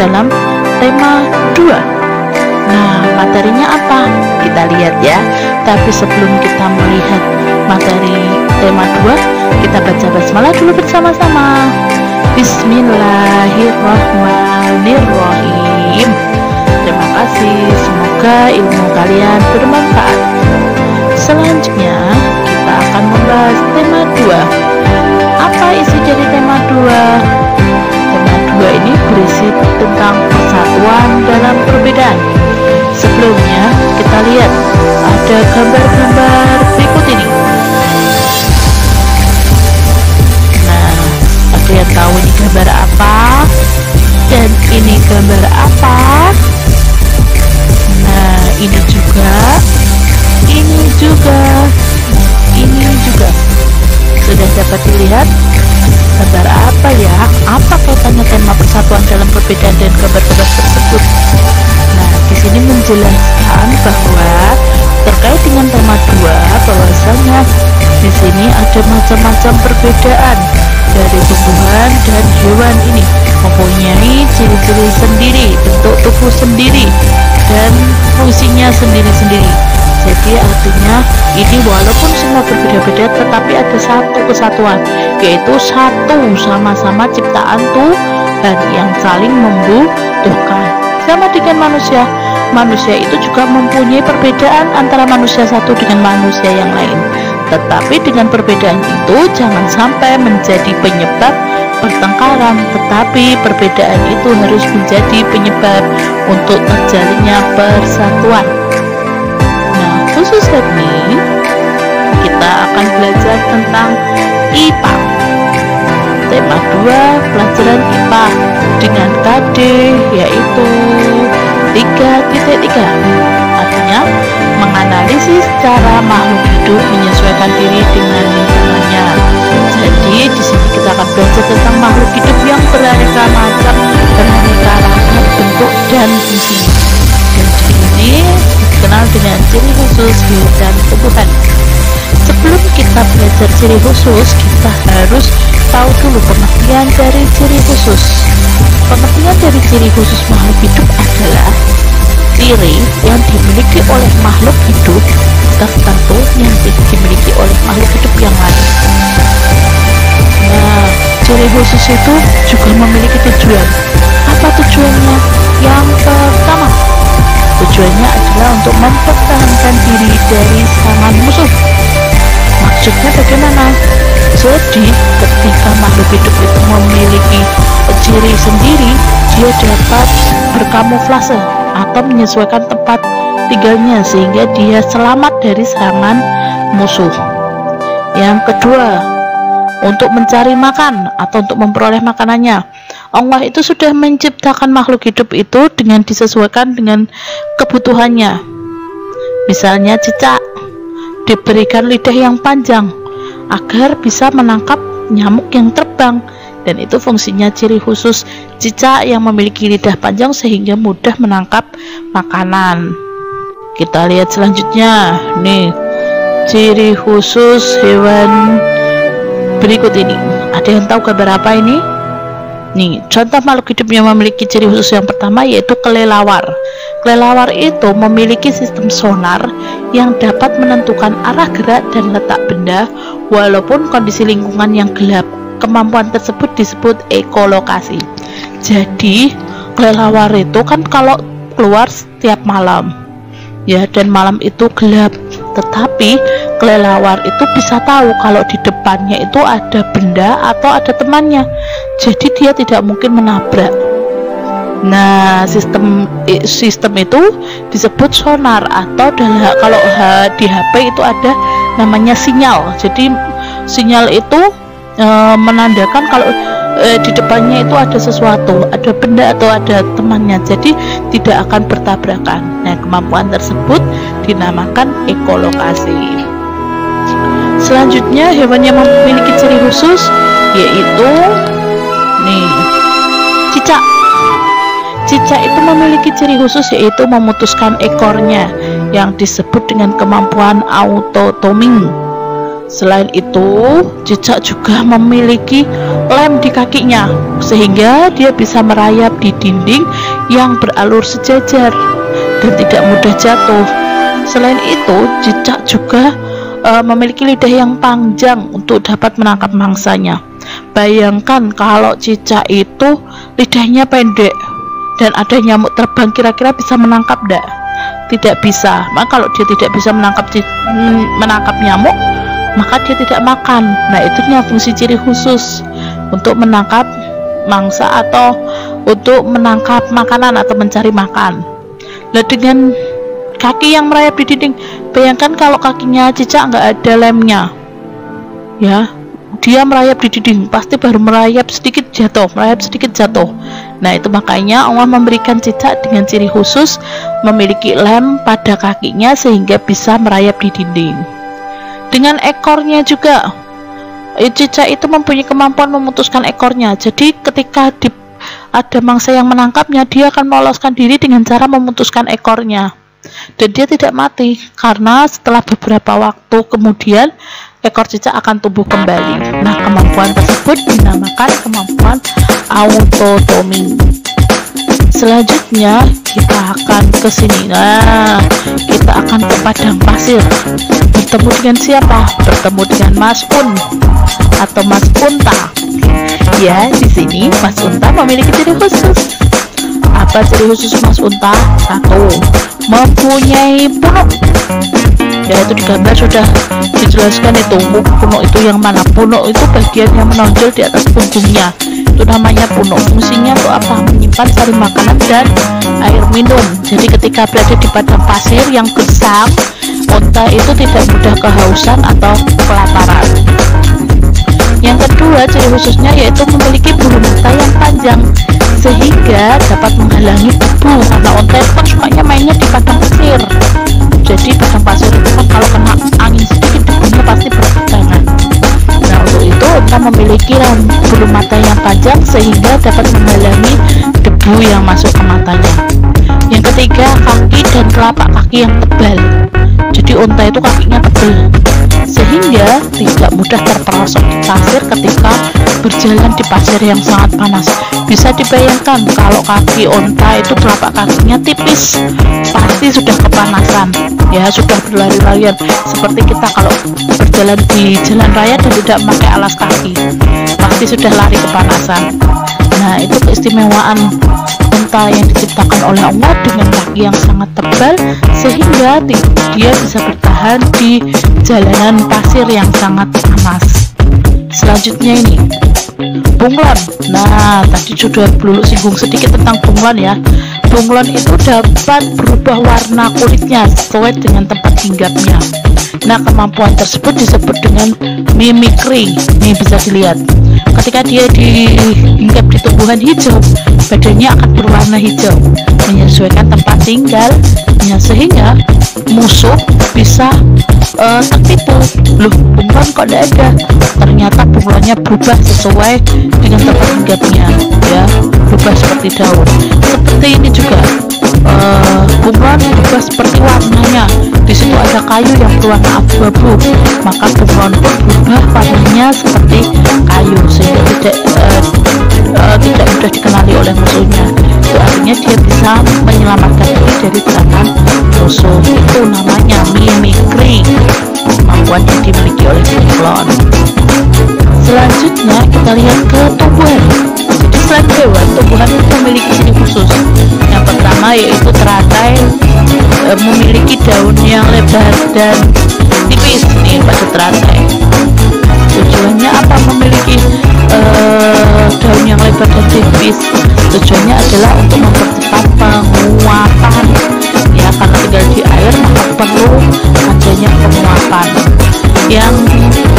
dalam tema 2. Nah, materinya apa? Kita lihat ya. Tapi sebelum kita melihat materi tema 2, kita baca basmalah dulu bersama-sama. Bismillahirrahmanirrahim. Terima kasih, semoga ilmu kalian bermanfaat. Selanjutnya kita akan membahas tema 2. Apa isi dari tema 2? Tema 2 ini berisi tentang persatuan dalam perbedaan. Sebelumnya kita lihat ada gambar-gambar berikut ini. Nah, ada yang tahu ini gambar apa? Dan ini gambar apa? Nah, ini juga, ini juga, ini juga. Sudah dapat dilihat gambar apa ya? Apa kaitannya tema persatuan dalam perbedaan dan gambar-gambar tersebut? Nah, di sini menjelaskan bahwa terkait dengan tema 2, bahwasanya di sini ada macam-macam perbedaan dari tumbuhan dan hewan ini, mempunyai ciri-ciri sendiri, bentuk tubuh sendiri, dan fungsinya sendiri-sendiri. Jadi artinya ini walaupun semua berbeda-beda, tetapi ada satu kesatuan, yaitu satu sama-sama ciptaan Tuhan yang saling membutuhkan. Sama dengan manusia, manusia itu juga mempunyai perbedaan antara manusia satu dengan manusia yang lain. Tetapi dengan perbedaan itu jangan sampai menjadi penyebab pertengkaran, tetapi perbedaan itu harus menjadi penyebab untuk terjalinnya persatuan. Nah, khusus ini kita akan belajar tentang IPA. Tema 2 pelajaran IPA dengan KD yaitu 3.3. Artinya menganalisis cara makhluk hidup menyesuaikan diri dengan lingkungannya. Jadi di sini kita akan belajar tentang makhluk hidup yang beraneka macam, beraneka ragam bentuk dan fungsi. Dan di sini dikenal dengan ciri khusus hidup dan tumbuhan. Sebelum kita belajar ciri khusus, kita harus tahu dulu pengertian dari ciri khusus. Pengertian dari ciri khusus makhluk hidup adalah ciri yang dimiliki oleh makhluk hidup tertentu yang tidak dimiliki oleh makhluk hidup yang lain. Nah, ciri khusus itu juga memiliki tujuan. Apa tujuannya? Yang pertama, tujuannya adalah untuk mempertahankan diri dari serangan musuh. Maksudnya bagaimana? Jadi ketika makhluk hidup itu memiliki ciri sendiri, dia dapat berkamuflase atau menyesuaikan tempat tinggalnya sehingga dia selamat dari serangan musuh. Yang kedua, untuk mencari makan atau untuk memperoleh makanannya. Allah itu sudah menciptakan makhluk hidup itu dengan disesuaikan dengan kebutuhannya. Misalnya cicak diberikan lidah yang panjang agar bisa menangkap nyamuk yang terbang, dan itu fungsinya ciri khusus cicak yang memiliki lidah panjang sehingga mudah menangkap makanan. Kita lihat selanjutnya nih, ciri khusus hewan berikut ini. Ada yang tahu gambar apa ini? Nih, contoh makhluk hidup yang memiliki ciri khusus yang pertama yaitu kelelawar. Kelelawar itu memiliki sistem sonar yang dapat menentukan arah gerak dan letak benda walaupun kondisi lingkungan yang gelap. Kemampuan tersebut disebut ekolokasi. Jadi kelelawar itu kan kalau keluar setiap malam ya, dan malam itu gelap, tetapi kelelawar itu bisa tahu kalau di depannya itu ada benda atau ada temannya, jadi dia tidak mungkin menabrak. Nah, sistem itu disebut sonar, atau kalau di HP itu ada namanya sinyal. Jadi sinyal itu menandakan kalau di depannya itu ada sesuatu, ada benda atau ada temannya, jadi tidak akan bertabrakan. Nah, kemampuan tersebut dinamakan ekolokasi. Selanjutnya, hewan yang memiliki ciri khusus yaitu nih, cicak. Cicak itu memiliki ciri khusus yaitu memutuskan ekornya yang disebut dengan kemampuan autotoming. Selain itu, cicak juga memiliki lem di kakinya, sehingga dia bisa merayap di dinding yang beralur sejajar dan tidak mudah jatuh. Selain itu, cicak juga memiliki lidah yang panjang untuk dapat menangkap mangsanya. Bayangkan kalau cicak itu lidahnya pendek dan ada nyamuk terbang, kira-kira bisa menangkap enggak? Tidak bisa. Maka kalau dia tidak bisa menangkap nyamuk, maka dia tidak makan. Nah, itunya fungsi ciri khusus untuk menangkap mangsa atau untuk menangkap makanan atau mencari makan. Nah, dengan kaki yang merayap di dinding, bayangkan kalau kakinya cicak nggak ada lemnya, ya, dia merayap di dinding, pasti baru merayap sedikit jatuh. Nah, itu makanya Allah memberikan cicak dengan ciri khusus memiliki lem pada kakinya sehingga bisa merayap di dinding. Dengan ekornya juga, cicak itu mempunyai kemampuan memutuskan ekornya. Jadi ketika ada mangsa yang menangkapnya, dia akan meloloskan diri dengan cara memutuskan ekornya, dan dia tidak mati karena setelah beberapa waktu kemudian ekor cicak akan tumbuh kembali. Nah, kemampuan tersebut dinamakan kemampuan autotomi. Selanjutnya kita akan ke sini. Nah, kita akan ke padang pasir. Bertemu dengan siapa? Bertemu dengan Mas Un atau Mas Unta. Ya, di sini Mas Unta memiliki ciri khusus. Apa ciri khusus Mas Unta? Satu, mempunyai punuk. Ya, itu di gambar sudah dijelaskan itu. Punuk itu yang mana? Punuk itu bagian yang menonjol di atas punggungnya. Itu namanya punuk. Fungsinya untuk apa? Menyimpan sari makanan dan air minum. Jadi ketika berada di padang pasir yang gersang, unta itu tidak mudah kehausan atau kelaparan. Yang kedua, ciri khususnya yaitu memiliki bulu mata yang panjang sehingga dapat menghalangi debu, karena unta itu kan sukanya mainnya di padang pasir. Jadi padang pasir itu kan kalau kena angin sedikit, debunya pasti bertegangan. Nah, untuk itu unta memiliki bulu mata yang panjang sehingga dapat menghalangi debu yang masuk ke matanya. Yang ketiga, kaki dan telapak kaki yang tebal. Jadi unta itu kakinya tebal sehingga tidak mudah terperosok di pasir ketika berjalan di pasir yang sangat panas. Bisa dibayangkan kalau kaki unta itu telapak kakinya tipis, pasti sudah kepanasan, ya, sudah berlari-larian. Seperti kita kalau berjalan di jalan raya dan tidak memakai alas kaki, pasti sudah lari kepanasan. Nah, itu keistimewaan unta yang diciptakan oleh Allah dengan kaki yang sangat tebal sehingga dia bisa bertahan di jalanan pasir yang sangat panas. Selanjutnya ini bunglon. Nah, tadi sudah dulu singgung sedikit tentang bunglon ya. Bunglon itu dapat berubah warna kulitnya sesuai dengan tempat hinggapnya. Nah, kemampuan tersebut disebut dengan mimikri. Ini bisa dilihat. Ketika dia dihinggap di tumbuhan hijau, badannya akan berwarna hijau, menyesuaikan tempat tinggalnya sehingga musuh bisa tertipu. Loh, bunglon kok tidak ada? Ternyata bunglonnya berubah sesuai dengan tempat hinggapnya, ya, berubah seperti daun. Seperti ini juga, bunglon berubah seperti warnanya. Di situ ada kayu yang berwarna abu-abu, maka bunglon pun berubah warnanya seperti kayu sehingga tidak mudah dikenali oleh musuhnya. Itu artinya dia bisa menyelamatkan diri dari serangan musuh. Itu namanya mimikri, kemampuan yang dimiliki oleh bunglon. Selanjutnya kita lihat ke tumbuhan. Jadi selain hewan, tumbuhan itu memiliki ciri khusus. Yang pertama yaitu teratai, memiliki daun yang lebar dan tipis. Nih pada teratai. Tujuannya apa memiliki daun yang lebar dan tipis? Tujuannya adalah untuk mempercepat penguapan, ya, karena tinggal di air maka perlu adanya penguapan. Yang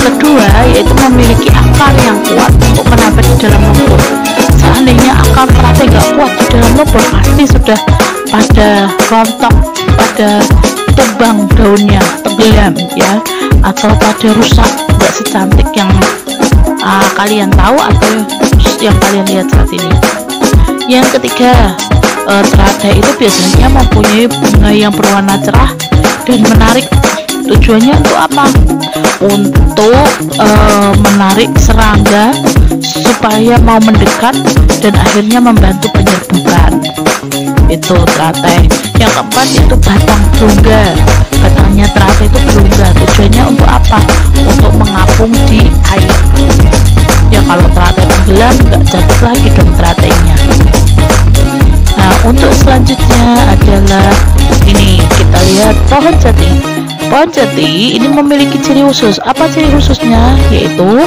kedua yaitu memiliki akar yang kuat untuk menempel di dalam lumpur. Seandainya akar teratai nggak kuat di dalam lumpur, pasti sudah pada rontok, pada tumbang daunnya, tenggelam, ya, atau pada rusak, nggak secantik yang kalian tahu atau yang kalian lihat saat ini. Yang ketiga, teratai itu biasanya mempunyai bunga yang berwarna cerah dan menarik Tujuannya untuk apa? Untuk menarik serangga supaya mau mendekat dan akhirnya membantu penyerbukan. Itu teratai. Yang keempat itu batang berungga. Batangnya teratai itu berungga. Tujuannya untuk apa? Untuk mengapung di air. Ya kalau teratai tenggelam nggak jatuh lagi dong teratainya. Nah untuk selanjutnya adalah ini, kita lihat pohon jati. Pohon jati ini memiliki ciri khusus. Apa ciri khususnya? Yaitu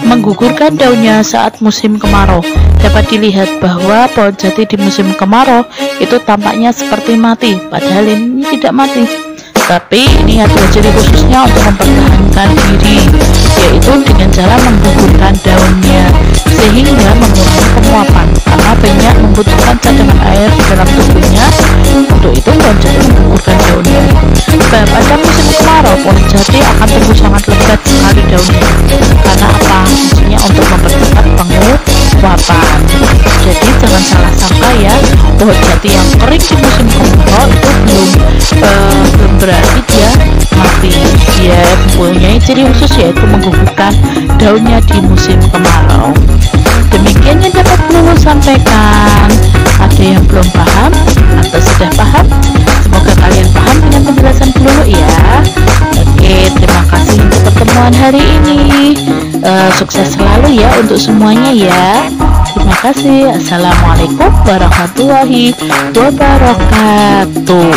menggugurkan daunnya saat musim kemarau. Dapat dilihat bahwa pohon jati di musim kemarau itu tampaknya seperti mati, padahal ini tidak mati. Tapi ini adalah ciri khususnya untuk mempertahankan diri, yaitu dengan cara menggugurkan daunnya sehingga mengurangi penguapan, karena banyak membutuhkan cadangan air di dalam tubuhnya. Untuk itu pohon jati menggugurkan daunnya. Pada musim kemarau pohon jati akan tumbuh sangat lebat sekali daunnya. Karena apa? Fungsinya untuk mempercepat penguapan. Jadi jangan salah sangka ya, pohon jati yang kering di musim kemarau itu belum berarti dia mati. Dia mempunyai ciri khusus yaitu menggugurkan daunnya di musim kemarau. Demikian yang dapat Lulu sampaikan. Ada yang belum paham atau sudah paham? Semoga kalian paham dengan penjelasan Lulu ya. Oke, terima kasih untuk pertemuan hari ini. Sukses selalu ya untuk semuanya ya. Terima kasih. Assalamualaikum warahmatullahi wabarakatuh.